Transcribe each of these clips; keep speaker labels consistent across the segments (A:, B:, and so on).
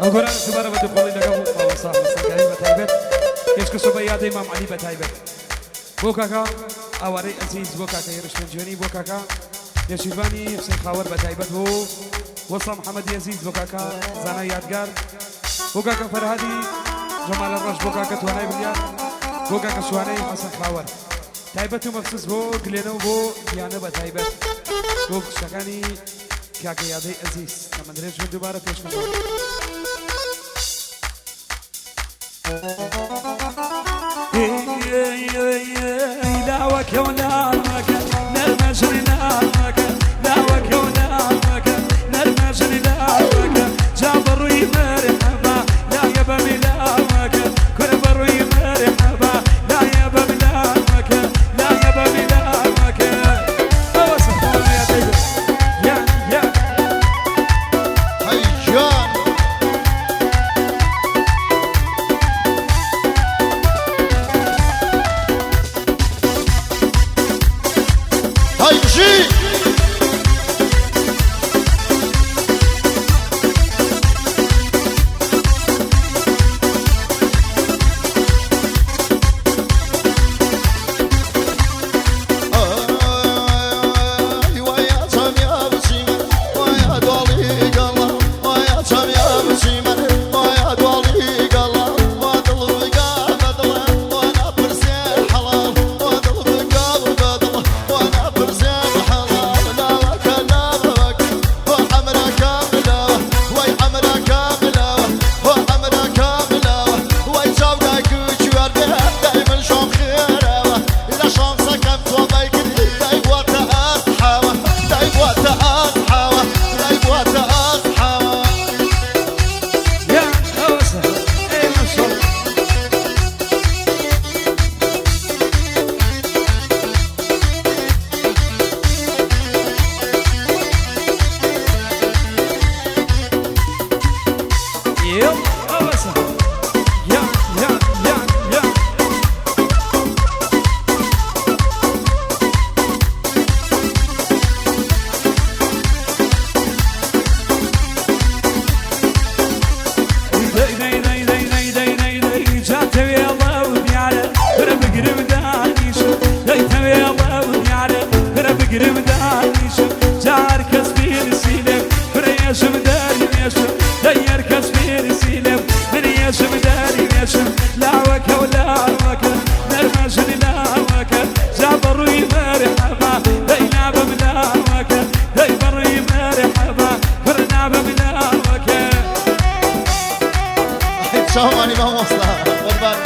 A: أقول أنا سبارة بدي قولي لقابو ما وصاح مسكاري بتايبت يشكو سبيادة إمام علي بتايبت بوكاكا أوري عزيز بوكاكا يرش من جوني بوكاكا يشيفاني حسين خاور بتايبت هو وصى محمد يزيز بوكاكا زانا يادقار بوكاكا فرهادي جمال الرش بوكاكا تواناي بليار بوكاكا شواني حسن خاور تايبت مخصوص بو قلينو بو ديانة بتايبت بوك شكاني كاكا يادي عزيز كمان دريش من دوبارة پیش کنم لا وكونا مكا نرمجني لا مكا لا وكونا مكا نرمجني لا مكا جابروي مرحبا لا يبني لا مكا كل بروي مرحبا لا يبني لا مكا لا يبني لا مكا اوسط يا بيبي يا
B: هيجان هيجي شاماني ما وصلها قربان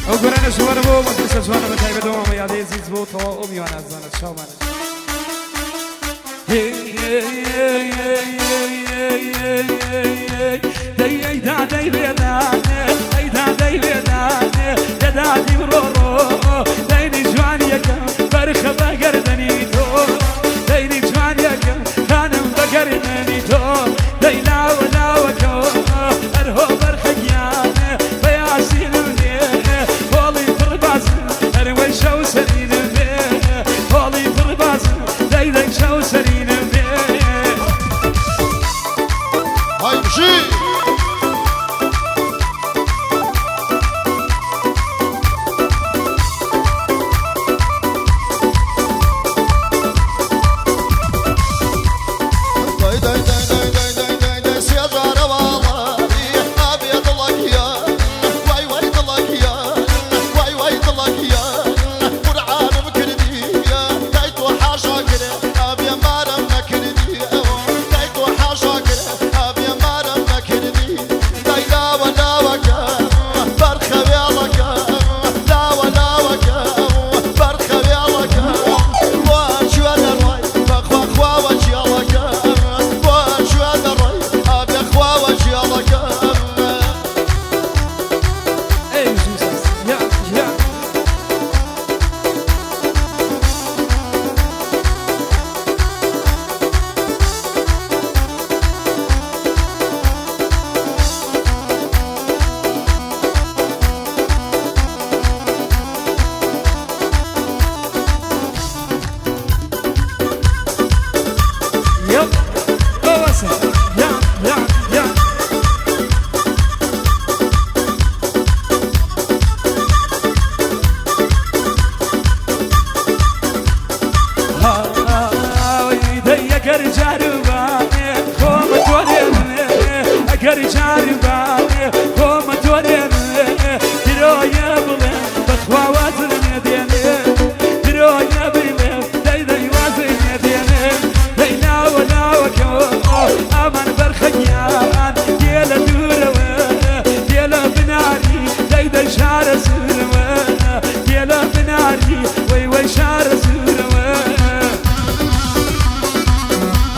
A: وقرأنا شوارع بو مدرسة شوارع بتاعي بدوم ما يادي زيز بو طوا أمي وأنا زانت شو مانا داي داي بيداني داي بيداني دادي برورو دايني جوان يكم فرخ بقردني تو دايني جوان يكم كانم بقردني تو داي لا ولا وكم ئەگەر جاربانێ خۆمە تۆرێنێ ئەگەر جاربانێ خۆمە تۆرێنێ درۆیە بڵێ بەخوا وازم نێدێنێ درۆیە بڵێ دەی وازم نێدێنێ دەی ناوە ناوەکەوە ئامان بەرخەگیان دێ لە دوورەوە دێ لە بناری دەی شارە سوورەوە دێ لە بناری وەی شارە سوورەوە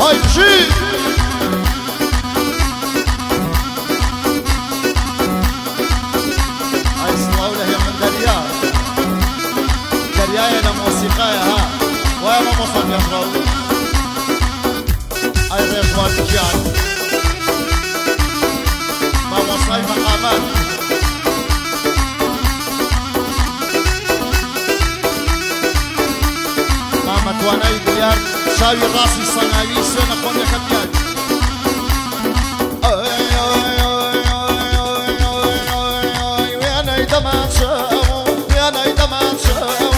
B: هاي بشي هاي الصلاولة هي من دريا دريايا موسيقايا ها ويا ما مصاب يا صلاول هاي ريش بارتكيان ما مصاي مقامات ما متواناي ديار شاوي راسي صناوي سنة خوني خبيان ويانا يدمان شاو ويانا يدمان شاو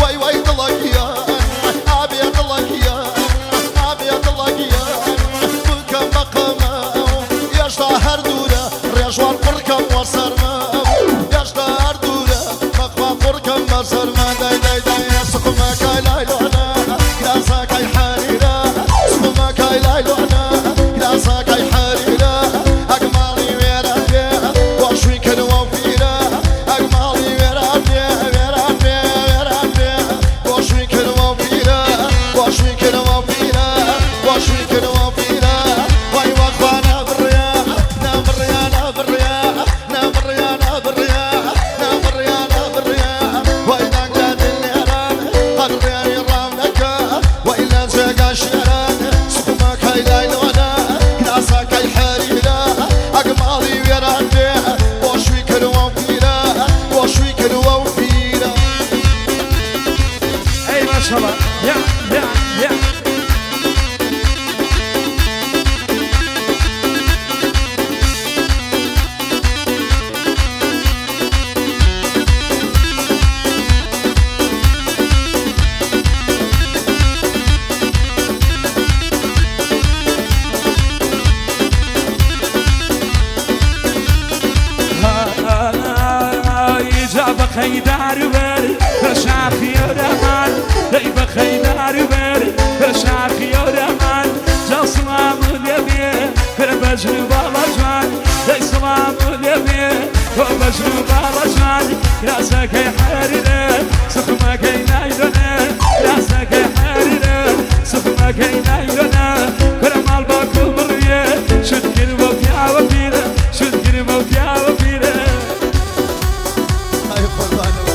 B: وي دلقيان أبي دلقيان أبي دلقيان بكم بقماو يشتا هردورة ريشوان قركم وصرماو يشتا هردورة مقوى قركم وصرما داي سقمك لايلونا كلاسك اي حريرة سقمك لايلونا كلاسك اي حريرة أجمالي ويرا بيا وشوي كنوا فيرا أجمالي ويرا بيا وشوي كنوا فيرا وشوي كنوا فيرا وشوي كنوا فيرا واي وقفانا بالريا نبريا نبريا نبريا نبريا نبريا نبريا واي دانجاد النيران قدريا يرامنك وإلا زيقا شيران سقمك هاي لايلونا كلاسك هاي حريرة أجمالي ويرا بيا وشوي كنوا فيرا وشوي كنوا فيرا
A: اي ما شاء الله يا خيدار بر فشاخي ورمان داي بخيدار بر فشاخي ورمان جا سلام لبي بجن بالجوان داي سلام لبي بجن بالجوان راسك حريره سخمك نايدنا راسك حريره سخمك نايدنا كرمال باكو مريه شدكر وفيا وفيره شدكر وفيا وفيره
B: هاي قربانو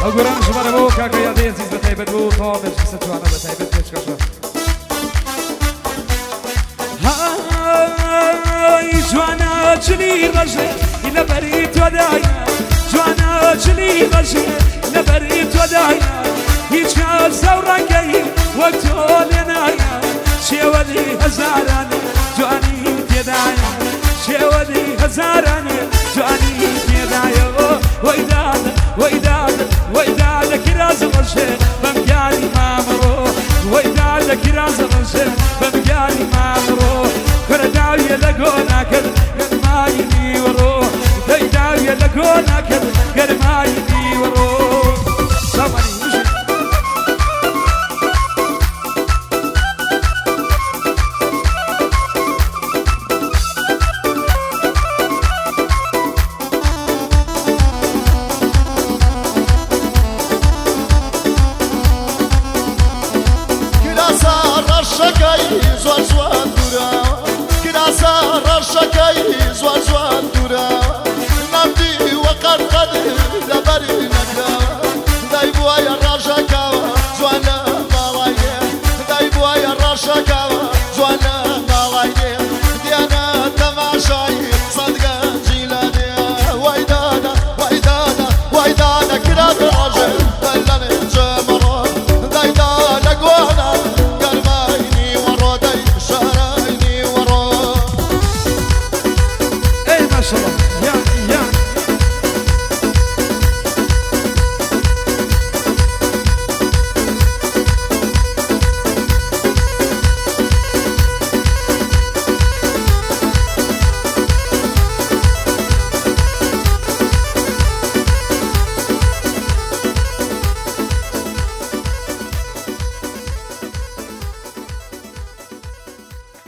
A: أقولان شباب أبوك كاكا يادين زيز بتايبت بو طابج بس جوانا بتايبت ليش كشوا هاي جوانا جلي رجل إلا بريت ودايا جوانا جلي رجل إلا بريت ودايا هيجا زورانجي وقتو لنايا شيودي هزاران جواني تدايا شيودي هزاراني جواني تيدايو ويداد ويداد ويداد كراز الرشد بمجاني ما مرو ويداد كراز الرشد بمجاني ما مرو كرداوية لقونا كد قرمايني ورو داوية لقونا كد قرمايني ورو سامعني وشي
B: زوان زوان دورا كناسا رشكاي زوان زوان دورا نمدي وقد قد دبري نكرا دايبوا يا رشكا زوانا مالايه دايبوا يا رشكا زوانا مالايه ديانا تماشاي صدقا جيلاني ويدانا ويدانا ويدانا كرا الرجل دلني جمرو دايدانا قوانا
A: ما شاء الله